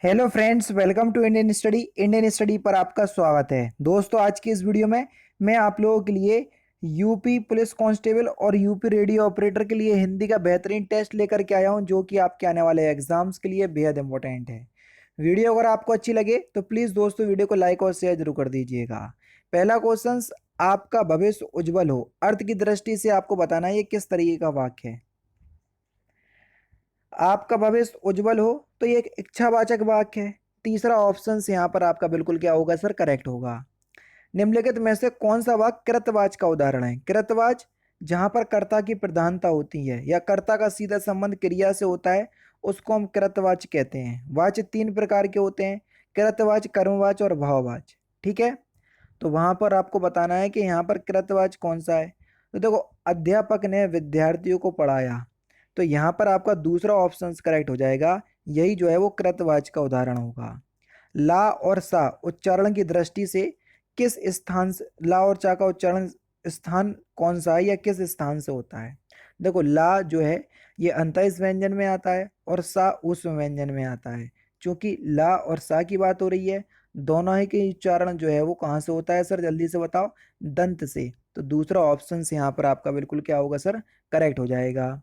Hello friends, welcome to Indian study पर आपका स्वागत है। दोस्तों, आज की इस वीडियो में मैं आप लोगों के लिए यूपी पुलिस कांस्टेबल और यूपी रेडियो ऑपरेटर के लिए हिंदी का बेहतरीन टेस्ट लेकर के आया हूं, जो कि आपके आने वाले एग्जाम्स के लिए बेहद इंपॉर्टेंट है। वीडियो अगर आपको अच्छी लगे तो प्लीज़ दोस्तों वीडियो को लाइक और शेयर जरूर कर दीजिएगा। पहला क्वेश्चन, आपका भविष्य उज्जवल हो, अर्थ की दृष्टि से आपको बताना है ये किस तरीके का वाक्य है। आपका भविष्य उज्जवल हो तो ये एक इच्छावाचक वाक्य है। तीसरा ऑप्शन से यहाँ पर आपका बिल्कुल क्या होगा सर, करेक्ट होगा। निम्नलिखित में से कौन सा वाक्य कृतवाच का उदाहरण है। कृतवाच जहाँ पर कर्ता की प्रधानता होती है या कर्ता का सीधा संबंध क्रिया से होता है, उसको हम कृतवाच कहते हैं। वाच्य तीन प्रकार के होते हैं, कृतवाच, कर्मवाच और भाववाच। ठीक है, तो वहां पर आपको बताना है कि यहाँ पर कृतवाच कौन सा है। तो देखो, अध्यापक ने विद्यार्थियों को पढ़ाया, तो यहाँ पर आपका दूसरा ऑप्शन करेक्ट हो जाएगा। यही जो है वो कृतवाच का उदाहरण होगा। ला और सा उच्चारण की दृष्टि से किस स्थान से, ला और चा का उच्चारण स्थान कौन सा है या किस स्थान से होता है। देखो, ला जो है ये अंतः व्यंजन में आता है और सा उस व्यंजन में आता है। क्योंकि ला और सा की बात हो रही है, दोनों ही के उच्चारण जो है वो कहाँ से होता है सर, जल्दी से बताओ। दंत से। तो दूसरा ऑप्शन से यहाँ पर आपका बिल्कुल क्या होगा सर, करेक्ट हो जाएगा।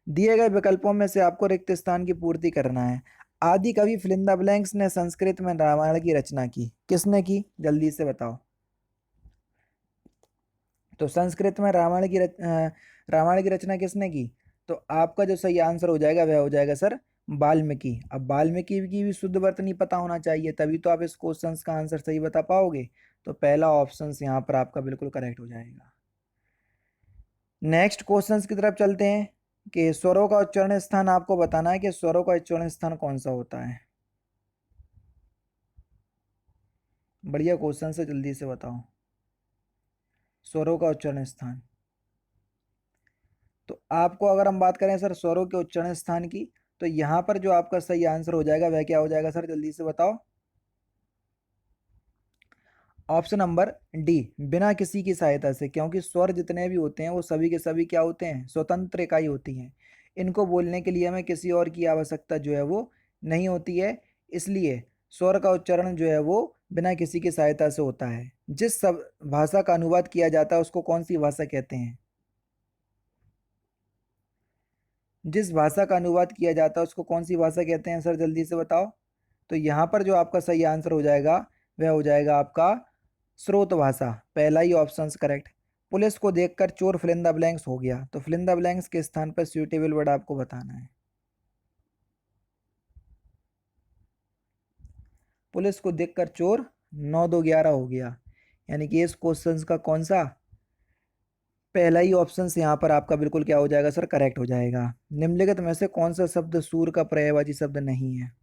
दिए गए विकल्पों में से आपको रिक्त स्थान की पूर्ति करना है। आदि कवि फिलिंदा ब्लैंक्स ने संस्कृत में रामायण की रचना की, किसने की, जल्दी से बताओ। तो संस्कृत में रामायण की रचना किसने की। तो आपका जो सही आंसर हो जाएगा वह हो जाएगा सर वाल्मीकि। अब वाल्मीकि की भी शुद्ध वर्तनी पता होना चाहिए, तभी तो आप इस क्वेश्चन का आंसर सही बता पाओगे। तो पहला ऑप्शन यहाँ पर आपका बिल्कुल करेक्ट हो जाएगा। नेक्स्ट क्वेश्चंस की तरफ चलते हैं कि स्वरों का उच्चारण स्थान आपको बताना है कि स्वरों का उच्चारण स्थान कौन सा होता है। बढ़िया क्वेश्चन से, जल्दी से बताओ। स्वरों का उच्चारण स्थान, तो आपको अगर हम बात करें सर स्वरों के उच्चारण स्थान की, तो यहाँ पर जो आपका सही आंसर हो जाएगा वह क्या हो जाएगा सर, जल्दी से बताओ। ऑप्शन नंबर डी, बिना किसी की सहायता से। क्योंकि स्वर जितने भी होते हैं वो सभी के सभी क्या होते हैं, स्वतंत्र इकाई होती हैं। इनको बोलने के लिए हमें किसी और की आवश्यकता जो है वो नहीं होती है। इसलिए स्वर का उच्चारण जो है वो बिना किसी की सहायता से होता है। जिस सब भाषा का अनुवाद किया जाता है उसको कौन सी भाषा कहते हैं। जिस भाषा का अनुवाद किया जाता है उसको कौन सी भाषा कहते हैं सर, जल्दी से बताओ। तो यहाँ पर जो आपका सही आंसर हो जाएगा वह हो जाएगा आपका स्रोत भाषा। पहला ही ऑप्शन करेक्ट। पुलिस को देखकर चोर फिलिंदा ब्लैंक्स हो गया, तो फिलिंदा ब्लैंक्स के स्थान पर सुइटेबल वर्ड आपको बताना है। पुलिस को देखकर चोर 9 2 11 हो गया, यानी कि इस क्वेश्चन का कौन सा, पहला ही ऑप्शन यहाँ पर आपका बिल्कुल क्या हो जाएगा सर, करेक्ट हो जाएगा। निम्नलिखित में से कौन सा शब्द सूर का पर्यायवाची शब्द नहीं है।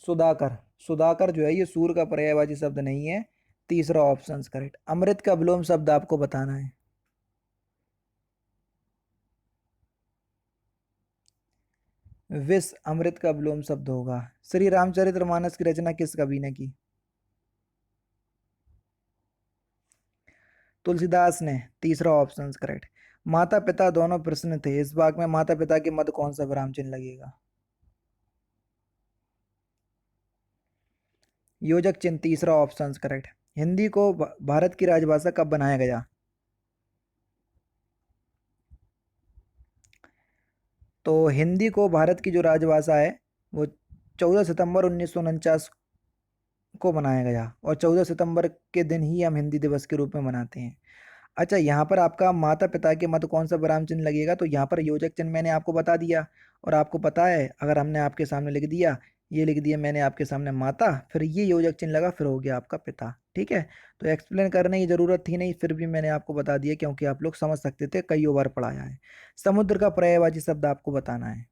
सुधाकर, सुधाकर जो है ये सूर का पर्यायवाची शब्द नहीं है। तीसरा ऑप्शन करेक्ट। अमृत का विलोम शब्द आपको बताना है। विष अमृत का विलोम शब्द होगा। श्री रामचरितमानस की रचना किस कवि ने की। तुलसीदास ने। तीसरा ऑप्शन करेक्ट। माता पिता दोनों प्रश्न थे, इस भाग में माता पिता के मध्य कौन सा विराम चिन्ह लगेगा। योजक चिन्ह, तीसरा ऑप्शन करेक्ट। हिंदी को भारत की राजभाषा कब बनाया गया। तो हिंदी को भारत की जो राजभाषा है वो 14 सितंबर 1949 को बनाया गया, और 14 सितंबर के दिन ही हम हिंदी दिवस के रूप में मनाते हैं। अच्छा, यहाँ पर आपका माता पिता के मध्य कौन सा विराम चिन्ह लगेगा, तो यहाँ पर योजक चिन्ह मैंने आपको बता दिया। और आपको पता है, अगर हमने आपके सामने लिख दिया, ये लिख दिया मैंने आपके सामने माता, फिर ये योजक चिन्ह लगा, फिर हो गया आपका पिता। ठीक है, तो एक्सप्लेन करने की जरूरत थी नहीं, फिर भी मैंने आपको बता दिया क्योंकि आप लोग समझ सकते थे, कई बार पढ़ाया है। समुद्र का पर्यायवाची शब्द आपको बताना है।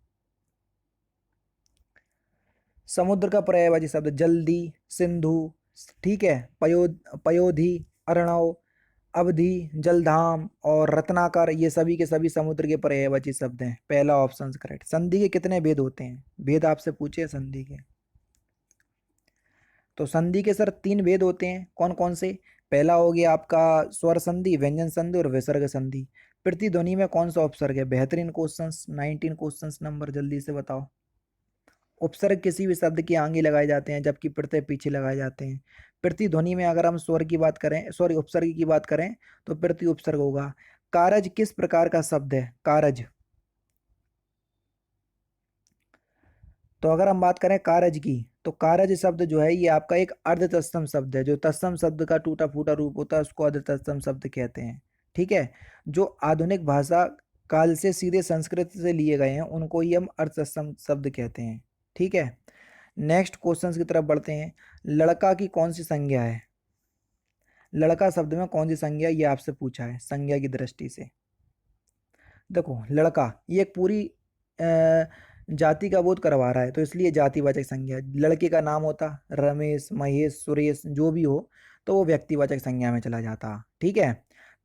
समुद्र का पर्यायवाची शब्द जल्दी, सिंधु, ठीक है, पयोधि, अर्णव, अवधि, जलधाम और रत्नाकर, ये सभी के सभी समुद्र के पर्यायवाची शब्द हैं। पहला ऑप्शन करेक्ट। संधि के कितने भेद होते हैं, भेद आपसे पूछे संधि के। तो संधि के सर 3 भेद होते हैं, कौन कौन से। पहला हो गया आपका स्वर संधि, व्यंजन संधि और विसर्ग संधि। प्रतिध्वनि में कौन सा उपसर्ग है? बेहतरीन क्वेश्चंस, 19 क्वेश्चंस नंबर, जल्दी से बताओ। उपसर्ग किसी भी शब्द के आगे लगाए जाते हैं जबकि प्रत्यय पीछे लगाए जाते हैं। प्रतिध्वनि में अगर हम स्वर की बात करें, सॉरी उपसर्ग की बात करें तो प्रति उपसर्ग होगा। कारज किस प्रकार का शब्द है? कारज, तो अगर हम बात करें कारज की, तो कारज शब्द जो है ये आपका एक अर्ध तत्सम शब्द है। जो तत्सम शब्द का टूटा फूटा रूप होता है उसको अर्ध तत्सम शब्द कहते हैं। ठीक है, जो आधुनिक भाषा काल से सीधे संस्कृत से लिए गए हैं उनको ही हम अर्ध तत्सम शब्द कहते हैं। ठीक है, नेक्स्ट क्वेश्चन की तरफ बढ़ते हैं। लड़का की कौन सी संज्ञा है? लड़का शब्द में कौन सी संज्ञा, ये आपसे पूछा है संज्ञा की दृष्टि से। देखो लड़का ये एक पूरी जाति का बोध करवा रहा है तो इसलिए जातिवाचक संज्ञा। लड़के का नाम होता रमेश, महेश, सुरेश जो भी हो तो वो व्यक्तिवाचक संज्ञा में चला जाता। ठीक है,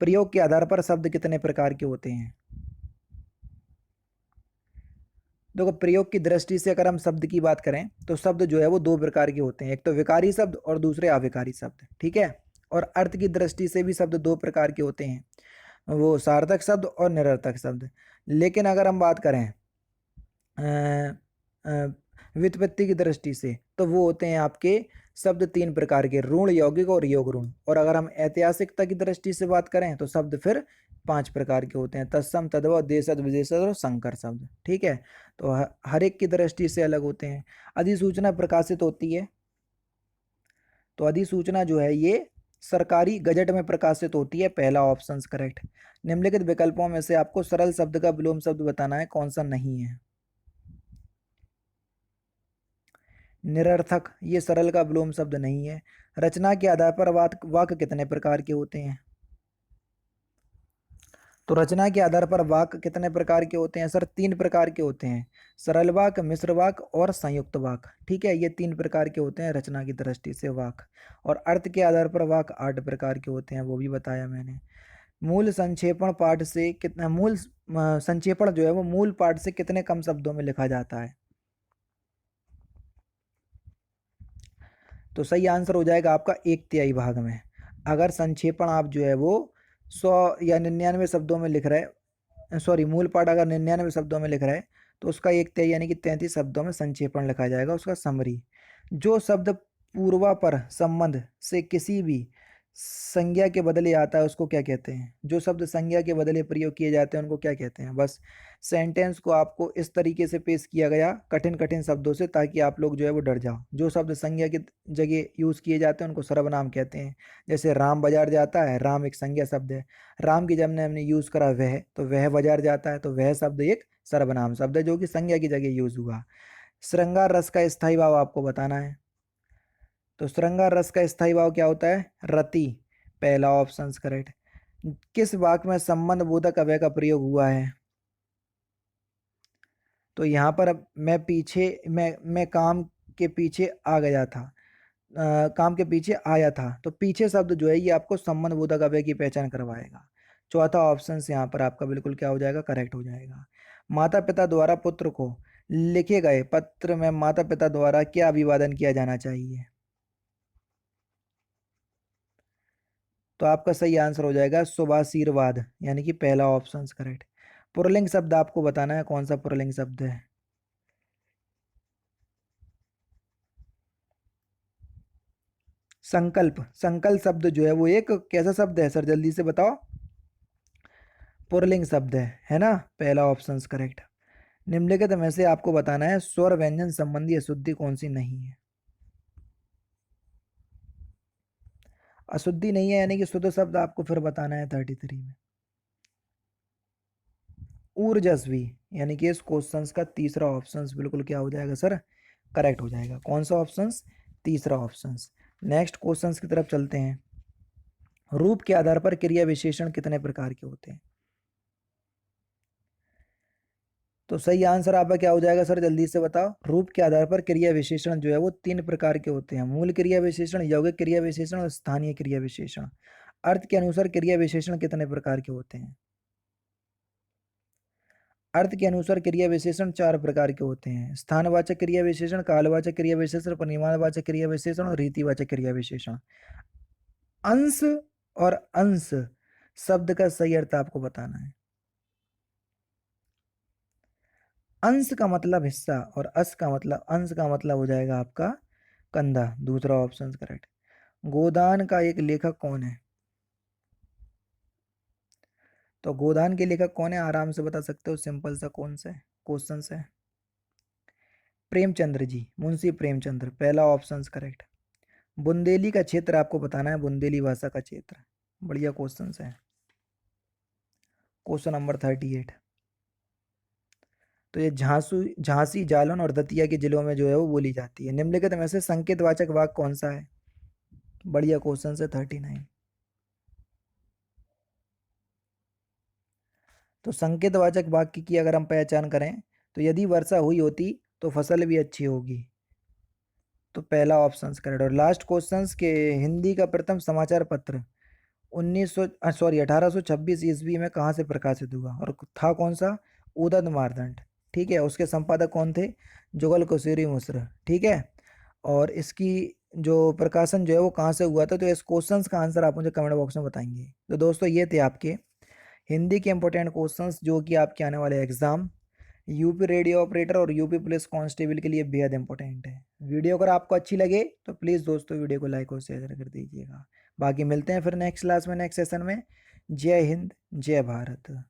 प्रयोग के आधार पर शब्द कितने प्रकार के होते हैं? देखो प्रयोग की दृष्टि से अगर हम शब्द की बात करें तो शब्द जो है वो दो प्रकार के होते हैं, एक तो विकारी शब्द और दूसरे अविकारी शब्द। ठीक है, और अर्थ की दृष्टि से भी शब्द दो प्रकार के होते हैं, वो सार्थक शब्द और निरर्थक शब्द। लेकिन अगर हम बात करें व्युत्पत्ति की दृष्टि से तो वो होते हैं आपके शब्द तीन प्रकार के, ऋण, यौगिक और योग ऋण। और अगर हम ऐतिहासिकता की दृष्टि से बात करें तो शब्द फिर पांच प्रकार के होते हैं, तत्सम, तद्भव, देशज, विदेशज और संकर शब्द। ठीक है, तो हर एक की दृष्टि से अलग होते हैं। अधिसूचना प्रकाशित होती है तो अधिसूचना जो है ये सरकारी गजट में प्रकाशित होती है, पहला ऑप्शन करेक्ट। निम्नलिखित विकल्पों में से आपको सरल शब्द का विलोम शब्द बताना है, कौन सा नहीं है? निरर्थक, ये सरल का विलोम शब्द नहीं है। रचना के आधार पर वाक्य कितने प्रकार के होते हैं? तो रचना के आधार पर वाक्य कितने प्रकार के होते हैं सर? तीन प्रकार के होते हैं, सरल वाक्य, मिश्र वाक्य और संयुक्त वाक्य। ठीक है, ये तीन प्रकार के होते हैं रचना की दृष्टि से वाक्य। और अर्थ के आधार पर वाक्य 8 प्रकार के होते हैं, वो भी बताया मैंने। मूल संक्षेपण पाठ से कितना, संक्षेपण जो है वो मूल पाठ से कितने कम शब्दों में लिखा जाता है? तो सही आंसर हो जाएगा आपका 1/3 भाग में। अगर संक्षेपण आप जो है वो 100 या 99 शब्दों में लिख रहे, सॉरी मूल पाठ अगर 99 शब्दों में लिख रहा है तो उसका 1/3 यानी कि 33 शब्दों में संक्षेपण लिखा जाएगा, उसका समरी। जो शब्द पूर्वापर संबंध से किसी भी संज्ञा के बदले आता है उसको क्या कहते हैं? जो शब्द संज्ञा के बदले प्रयोग किए जाते हैं उनको क्या कहते हैं? बस सेंटेंस को आपको इस तरीके से पेश किया गया कठिन कठिन शब्दों से ताकि आप लोग जो है वो डर जाओ। जो शब्द संज्ञा की जगह यूज़ किए जाते हैं उनको सर्वनाम कहते हैं। जैसे राम बाजार जाता है, राम एक संज्ञा शब्द है। राम की जब ने हमने यूज़ करा वह, तो वह बाजार जाता है, तो वह शब्द एक सर्वनाम शब्द है जो कि संज्ञा की जगह यूज़ हुआ। श्रृंगार रस का स्थायी भाव आपको बताना है, तो श्रृंगार रस का स्थायी भाव क्या होता है? रति, पहला ऑप्शन करेक्ट। किस वाक्य में संबंध बोधक अव्यय का प्रयोग हुआ है? तो यहाँ पर अब मैं काम के पीछे आ गया था, काम के पीछे आया था, तो पीछे शब्द जो है ये आपको संबंध बोधक अव्यय की पहचान करवाएगा। चौथा ऑप्शन से यहाँ पर आपका बिल्कुल क्या हो जाएगा? करेक्ट हो जाएगा। माता पिता द्वारा पुत्र को लिखे गए पत्र में माता पिता द्वारा क्या अभिवादन किया जाना चाहिए? तो आपका सही आंसर हो जाएगा शुभाशीर्वाद, यानी कि पहला ऑप्शन करेक्ट। पुरलिंग शब्द आपको बताना है, कौन सा पुरलिंग शब्द है? संकल्प, संकल्प शब्द जो है वो एक कैसा शब्द है सर, जल्दी से बताओ? पुरलिंग शब्द है ना? पहला ऑप्शन करेक्ट। निम्नलिखित में से आपको बताना है स्वर व्यंजन संबंधी अशुद्धि कौन सी नहीं है? अशुद्धि नहीं है यानी कि शुद्ध शब्द आपको फिर बताना है 33 में। ऊर्जस्वी, यानी कि इस क्वेश्चन का तीसरा ऑप्शन बिल्कुल क्या हो जाएगा सर? करेक्ट हो जाएगा। कौन सा ऑप्शन? तीसरा ऑप्शन। नेक्स्ट क्वेश्चन की तरफ चलते हैं। रूप के आधार पर क्रिया विशेषण कितने प्रकार के होते हैं? तो सही आंसर आपका क्या हो जाएगा सर, जल्दी से बताओ? रूप के आधार पर क्रिया विशेषण जो है वो तीन प्रकार के होते हैं, मूल क्रिया विशेषण, यौगिक क्रिया विशेषण और स्थानीय क्रिया विशेषण। अर्थ के अनुसार क्रिया विशेषण कितने प्रकार के होते हैं? अर्थ के अनुसार क्रिया विशेषण चार प्रकार के होते हैं, स्थानवाचक क्रिया विशेषण, कालवाचक क्रिया विशेषण, परिमाणवाचक क्रिया विशेषण और रीतिवाचक क्रिया विशेषण। अंश और अंश शब्द का सही अर्थ आपको बताना है। अंश का मतलब हिस्सा और अंश का मतलब हो जाएगा आपका कंधा। दूसरा ऑप्शन करेक्ट। गोदान का एक लेखक कौन है? तो गोदान के लेखक कौन है, आराम से बता सकते हो, सिंपल सा कौन सा क्वेश्चन है। प्रेमचंद्र जी, मुंशी प्रेमचंद्र, पहला ऑप्शन करेक्ट। बुंदेली का क्षेत्र आपको बताना है, बुंदेली भाषा का क्षेत्र। बढ़िया क्वेश्चन है। Question number 38। तो ये झांसी, जालौन और दतिया के जिलों में जो है वो बोली जाती है। निम्नलिखित में से संकेतवाचक वाक्य कौन सा है? बढ़िया क्वेश्चन है 39। तो संकेतवाचक वाक्य की अगर हम पहचान करें तो यदि वर्षा हुई होती तो फसल भी अच्छी होगी। तो पहला ऑप्शन करेक्ट। और लास्ट क्वेश्चन के हिंदी का प्रथम समाचार पत्र 1826 ईस्वी में कहाँ से प्रकाशित हुआ और था कौन सा? उदत मार्तंड। ठीक है, उसके संपादक कौन थे? जुगल किशोरी मिश्र। ठीक है, और इसकी जो प्रकाशन जो है वो कहाँ से हुआ था? तो इस क्वेश्चंस का आंसर आप मुझे कमेंट बॉक्स में बताएंगे। तो दोस्तों ये थे आपके हिंदी के इंपॉर्टेंट क्वेश्चंस जो कि आपके आने वाले एग्जाम यूपी रेडियो ऑपरेटर और यूपी पुलिस कांस्टेबल के लिए बेहद इंपॉर्टेंट है। वीडियो अगर आपको अच्छी लगे तो प्लीज़ दोस्तों वीडियो को लाइक और शेयर कर दीजिएगा। बाकी मिलते हैं फिर नेक्स्ट क्लास में, नेक्स्ट सेशन में। जय हिंद, जय भारत।